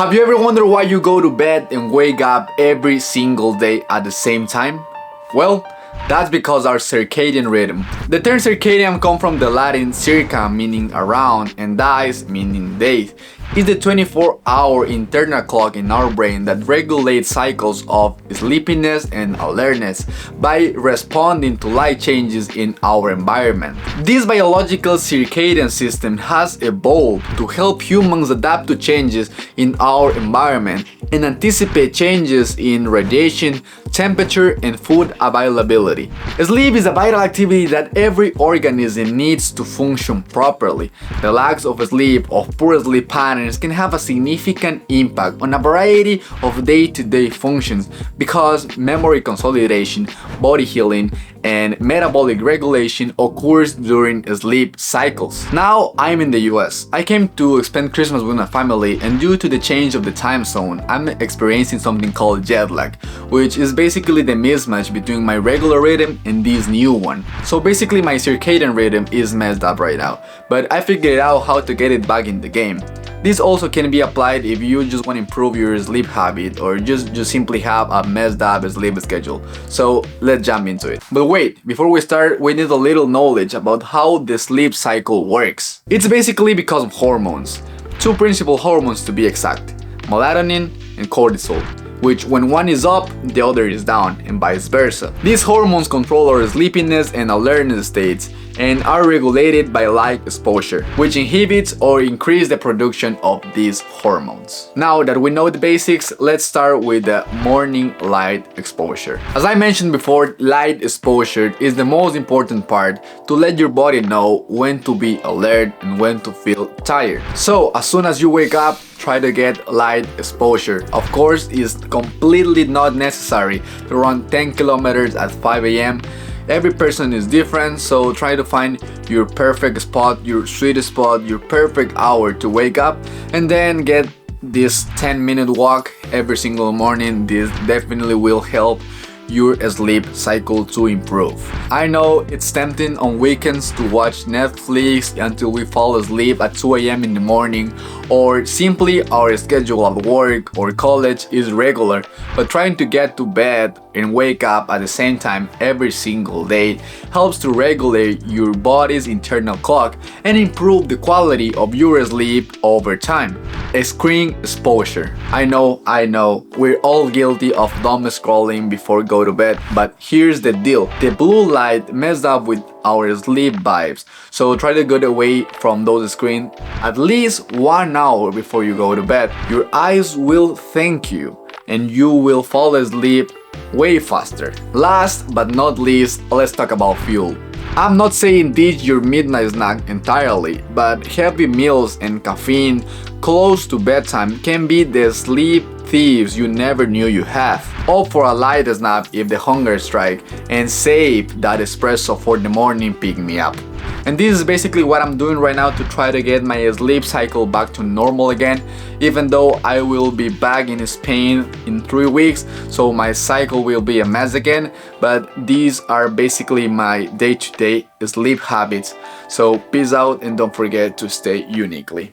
Have you ever wondered why you go to bed and wake up every single day at the same time? Well, that's because our circadian rhythm. The term circadian comes from the Latin circa, meaning around, and dies, meaning days. It's the 24-hour internal clock in our brain that regulates cycles of sleepiness and alertness by responding to light changes in our environment. This biological circadian system has evolved to help humans adapt to changes in our environment and anticipate changes in radiation, temperature, and food availability. Sleep is a vital activity that every organism needs to function properly. The lack of sleep or poor sleep patterns can have a significant impact on a variety of day-to-day functions because memory consolidation, body healing, and metabolic regulation occurs during sleep cycles. Now I'm in the US. I came to spend Christmas with my family, and due to the change of the time zone, I'm experiencing something called jet lag, which is basically the mismatch between my regular rhythm and this new one. So basically my circadian rhythm is messed up right now, but I figured out how to get it back in the game. This also can be applied if you just want to improve your sleep habit or just simply have a messed up sleep schedule. So let's jump into it. But wait, before we start, we need a little knowledge about how the sleep cycle works. It's basically because of hormones. Two principal hormones to be exact, melatonin and cortisol, which when one is up, the other is down, and vice versa. These hormones control our sleepiness and alertness states and are regulated by light exposure, which inhibits or increases the production of these hormones. Now that we know the basics, let's start with the morning light exposure. As I mentioned before, light exposure is the most important part to let your body know when to be alert and when to feel tired. So as soon as you wake up, try to get light exposure. Of course, it's completely not necessary to run 10 kilometers at 5 a.m. Every person is different, so try to find your perfect spot, your sweet spot, your perfect hour to wake up, and then get this 10-minute walk every single morning. This definitely will help your sleep cycle to improve. I know it's tempting on weekends to watch Netflix until we fall asleep at 2 a.m. in the morning, or simply our schedule at work or college is regular, but trying to get to bed and wake up at the same time every single day helps to regulate your body's internal clock and improve the quality of your sleep over time. Screen exposure. I know, we're all guilty of dumb scrolling before go to bed, but here's the deal. The blue light messed up with our sleep vibes, so try to get away from those screens at least 1 hour before you go to bed. Your eyes will thank you and you will fall asleep way faster. Last but not least, let's talk about fuel. I'm not saying ditch your midnight snack entirely, but heavy meals and caffeine close to bedtime can be the sleep thieves you never knew you have. Opt for a light snack if the hunger strikes, and save that espresso for the morning pick-me-up. And this is basically what I'm doing right now to try to get my sleep cycle back to normal again, even though I will be back in Spain in 3 weeks, so my cycle will be a mess again, but these are basically my day-to-day sleep habits. So peace out and don't forget to stay uniquely.